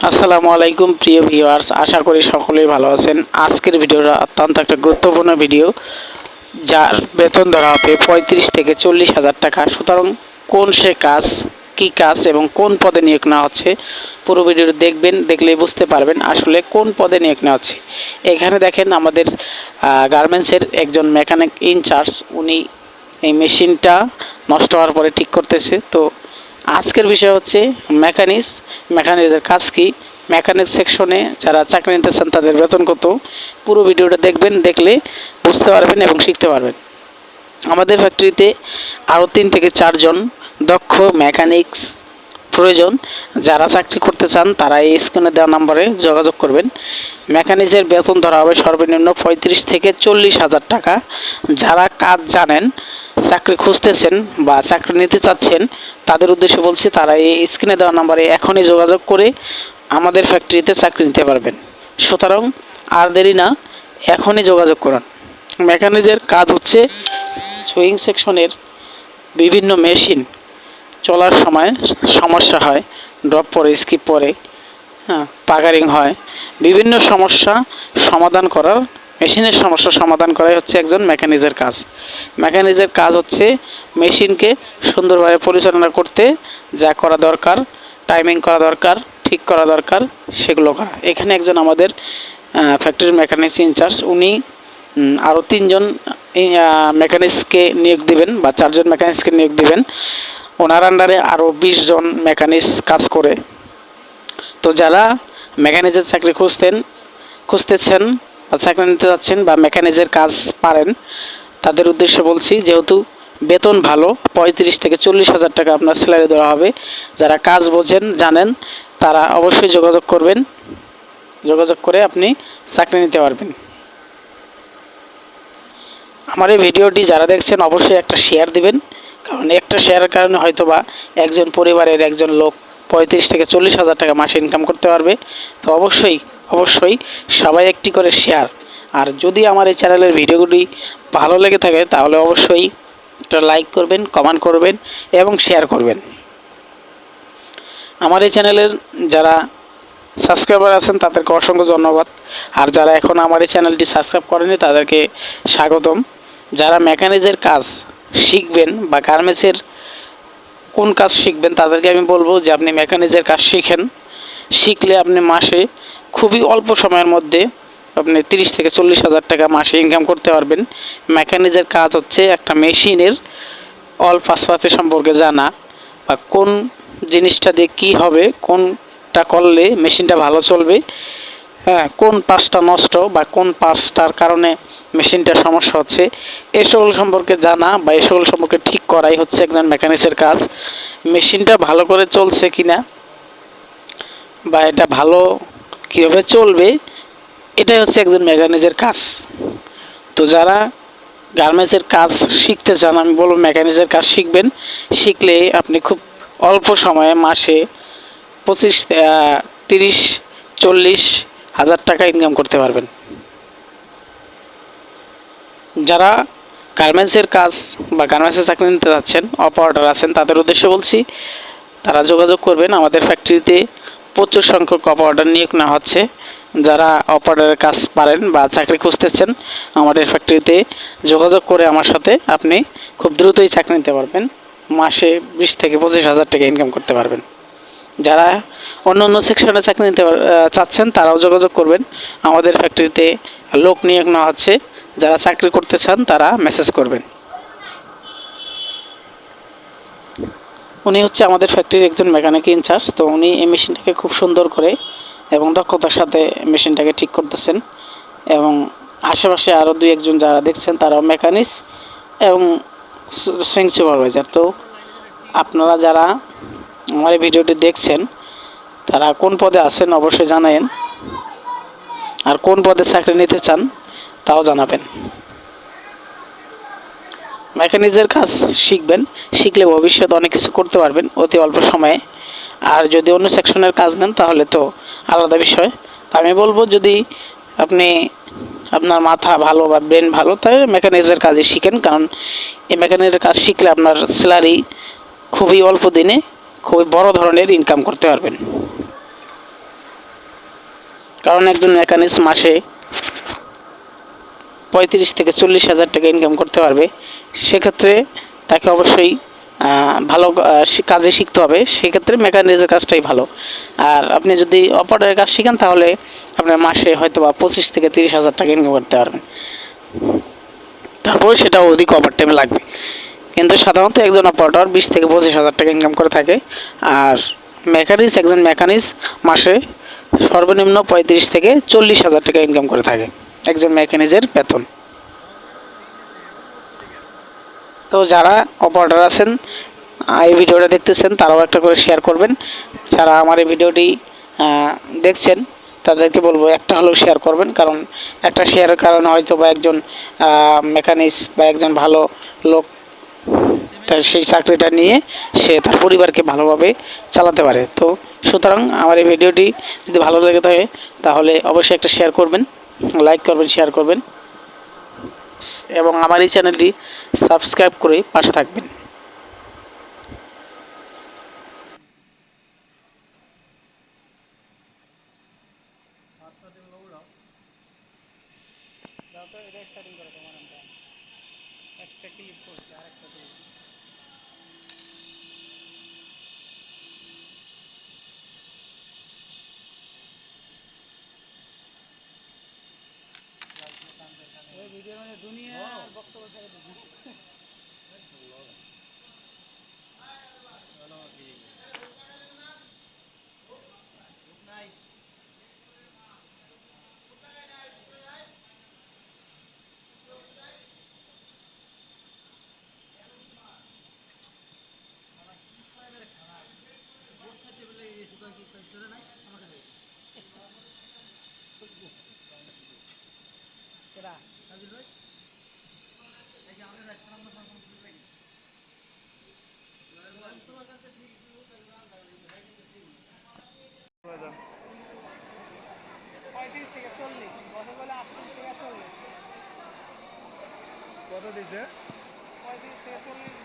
আসসালামু আলাইকুম প্রিয় ভিউয়ার্স, আশা করি সকলেই ভালো আছেন। আজকের ভিডিওটা অত্যন্ত একটা গুরুত্বপূর্ণ ভিডিও, যার বেতন ধরা হবে 35 থেকে 40 হাজার টাকা। সুতরাং কোন সে কাজ, কি কাজ এবং কোন পদে নিয়োগ নেওয়া হচ্ছে, পুরো ভিডিওটা দেখবেন, দেখলেই বুঝতে পারবেন আসলে কোন পদে নিয়োগ নেওয়া হচ্ছে। এখানে দেখেন আমাদের গার্মেন্টসের একজন মেকানিক ইনচার্জ, উনি এই মেশিনটা নষ্ট হওয়ার পরে ঠিক করতেছে। তো আজকের বিষয় হচ্ছে মেকানিক্সের কাজ কি, মেকানিক সেকশনে যারা চাকরি নিতে চান তাদের বেতন কত। পুরো ভিডিওটা দেখবেন, দেখলে বুঝতে পারবেন এবং শিখতে পারবেন। আমাদের ফ্যাক্টরিতে আরও 3 থেকে 4 জন দক্ষ মেকানিক্স প্রয়োজন। যারা চাকরি করতে চান তারা এই স্ক্রিনে দেওয়া নম্বরে যোগাযোগ করবেন। মেকানিক্সের বেতন ধরা হবে সর্বনিম্ন 35 থেকে 40 হাজার টাকা। যারা কাজ জানেন, চাকরি খুঁজতেছেন বা চাকরি নিতে চাচ্ছেন, তাদের উদ্দেশ্যে বলছি, তারা এই স্ক্রিনে দেওয়া নম্বরে এখনই যোগাযোগ করে আমাদের ফ্যাক্টরিতে চাকরি নিতে পারবেন। সুতরাং আর দেরি না, এখনই যোগাযোগ করুন। মেকানিক্সের কাজ হচ্ছে সুইং সেকশনের বিভিন্ন মেশিন চলার সময় সমস্যা হয়, ড্রপ পড়ে, স্কিপ পড়ে, পাগারিং হয়, বিভিন্ন সমস্যা সমাধান করার, মেশিনের সমস্যা সমাধান করাই হচ্ছে একজন মেকানিক্সের কাজ। মেকানিক্সের কাজ হচ্ছে মেশিনকে সুন্দরভাবে পরিচালনা করতে যা করা দরকার, টাইমিং করা দরকার, ঠিক করা দরকার, সেগুলো করা। এখানে একজন আমাদের ফ্যাক্টরির মেকানিক্স ইনচার্জ, উনি আরও 3 জন মেকানিক্সকে নিয়োগ দিবেন বা 4 জন মেকানিক্সকে নিয়োগ দিবেন। ওনার আন্ডারে আরও 20 জন মেকানিক্স কাজ করে। তো যারা মেকানিক্সের চাকরি খুঁজতেছেন বা চাকরি নিতে যাচ্ছেন বা মেকানিক্সের কাজ পারেন, তাদের উদ্দেশ্যে বলছি, যেহেতু বেতন ভালো, 35 থেকে 40 হাজার টাকা আপনার স্যালারি দেওয়া হবে। যারা কাজ বোঝেন, জানেন, তারা অবশ্যই যোগাযোগ করবেন। যোগাযোগ করে আপনি চাকরি নিতে পারবেন। আমার এই ভিডিওটি যারা দেখছেন অবশ্যই একটা শেয়ার দিবেন, কারণ একটা শেয়ারের কারণে হয়তোবা একজন পরিবারের একজন লোক 35 থেকে 40 হাজার টাকা মাসে ইনকাম করতে পারবে। তো অবশ্যই সবাই একটি করে শেয়ার। আর যদি আমার এই চ্যানেলের ভিডিওগুলি ভালো লেগে থাকে তাহলে অবশ্যই একটা লাইক করবেন, কমেন্ট করবেন এবং শেয়ার করবেন। আমার এই চ্যানেলের যারা সাবস্ক্রাইবার আছেন তাদেরকে অসংখ্য ধন্যবাদ। আর যারা এখন আমার এই চ্যানেলটি সাবস্ক্রাইব করেনি তাদেরকে স্বাগতম। যারা মেকানিক্সের কাজ শিখবেন বা গার্মেন্টসের কোন কাজ শিখবেন, তাদেরকে আমি বলবো যে আপনি মেকানিক্সের কাজ শিখলে আপনি মাসে খুবই অল্প সময়ের মধ্যে আপনি 30 থেকে 40 হাজার টাকা মাসে ইনকাম করতে পারবেন। মেকানিক্সের কাজ হচ্ছে একটা মেশিনের অল পার্টস সম্পর্কে জানা, বা কোন জিনিসটা দিয়ে কী হবে, কোনটা করলে মেশিনটা ভালো চলবে, কোন পার্টসটা নষ্ট বা কোন পার্টসটার কারণে মেশিনটার সমস্যা হচ্ছে, এ সকল সম্পর্কে জানা বা এ সকল সম্পর্কে ঠিক করাই হচ্ছে একজন মেকানিক্সের কাজ। মেশিনটা ভালো করে চলছে কিনা বা এটা ভালো কীভাবে চলবে, এটাই হচ্ছে একজন মেকানিক্সের কাজ। তো যারা গার্মেন্টসের কাজ শিখতে চান, আমি বলবো মেকানিক্সের কাজ শিখবেন। শিখলে আপনি খুব অল্প সময়ে মাসে 30-40 হাজার টাকা ইনকাম করতে পারবেন। যারা গার্মেন্টসের কাজ বা গার্মেন্টসের চাকরি নিতে যাচ্ছেন, অপারেটর আছেন, তাদের উদ্দেশ্যে বলছি, তারা যোগাযোগ করবেন। আমাদের ফ্যাক্টরিতে প্রচুর সংখ্যক অপারেটর নিয়োগ নেওয়া হচ্ছে। যারা অপারেটরের কাজ পারেন বা চাকরি খুঁজতেছেন, আমাদের ফ্যাক্টরিতে যোগাযোগ করে আমার সাথে আপনি খুব দ্রুতই চাকরি নিতে পারবেন। মাসে 20 থেকে 25 হাজার টাকা ইনকাম করতে পারবেন। যারা অন্য সেকশনে চাকরি নিতে চাচ্ছেন তারাও যোগাযোগ করবেন। আমাদের ফ্যাক্টরিতে লোক নিয়োগ নেওয়া হচ্ছে। যারা চাকরি করতে চান তারা মেসেজ করবেন। উনি হচ্ছে আমাদের ফ্যাক্টরির একজন মেকানিক ইনচার্জ। তো উনি এই মেশিনটাকে খুব সুন্দর করে এবং দক্ষতার সাথে মেশিনটাকে ঠিক করতেছেন। এবং আশেপাশে আরও 2-1 জন যারা দেখছেন তারাও মেকানিক্স এবং সুইং সুপারভাইজার। তো আপনারা যারা আমার এই ভিডিওটি দেখছেন তারা কোন পদে আছেন অবশ্যই জানাবেন, আর কোন পদে চাকরি নিতে চান তাও জানাবেন। মেকানিক্সের কাজ শিখলে ভবিষ্যতে অনেক কিছু করতে পারবেন অতি অল্প সময়ে। আর যদি অন্য সেকশনের কাজ নেন তাহলে তো আলাদা বিষয়। তা আমি বলবো, যদি আপনার মাথা ভালো বা ব্রেন ভালো, তাহলে মেকানিক্সের কাজই শিখেন, কারণ এই মেকানিক্সের কাজ শিখলে আপনার স্যালারি খুবই অল্প দিনে খুবই বড় ধরনের ইনকাম করতে পারবেন। কারণ একজন মেকানিক্স মাসে 35 থেকে 40 হাজার টাকা ইনকাম করতে পারবে। সেক্ষেত্রে তাকে অবশ্যই ভালো কাজে শিখতে হবে। সেক্ষেত্রে মেকানিক্সের কাজটাই ভালো। আর আপনি যদি অপারেটরের কাজ শিখেন তাহলে আপনার মাসে হয়তো বা 25 থেকে 30 হাজার টাকা ইনকাম করতে পারবেন। তারপর সেটা অধিক ওভার টাইম লাগবে। কিন্তু সাধারণত একজন অপারেটর 20 থেকে 25 হাজার টাকা ইনকাম করে থাকে। আর একজন মেকানিক্স মাসে সর্বনিম্ন 35 থেকে 40 হাজার টাকা ইনকাম করে থাকে একজন মেকানিজের বেতন। তো যারা অপারেটর আছেন এই ভিডিওটা দেখতেছেন তারাও একটা করে শেয়ার করবেন। যারা আমার এই ভিডিওটি দেখছেন তাদেরকে বলবো একটা হলেও শেয়ার করবেন, কারণ একটা শেয়ারের কারণে হয়তো বা একজন মেকানিক্স বা একজন ভালো লোক তার সেই চাকরিটা নিয়ে সে তার পরিবারকে ভালোভাবে চালাতে পারে। তো সুতরাং আমার এই ভিডিওটি যদি ভালো লেগে থাকে তাহলে অবশ্যই একটা শেয়ার করবেন, লাইক করবেন, শেয়ার করবেন এবং আমার এই চ্যানেলটি সাবস্ক্রাইব করে পাশে থাকবেন। একটা ক্লিক করছি আরেকটা ক্লিক ভিডিও মানে দুনিয়া বক্তব্য ছেড়ে দিবি। কত দিছে? 35 থেকে 40।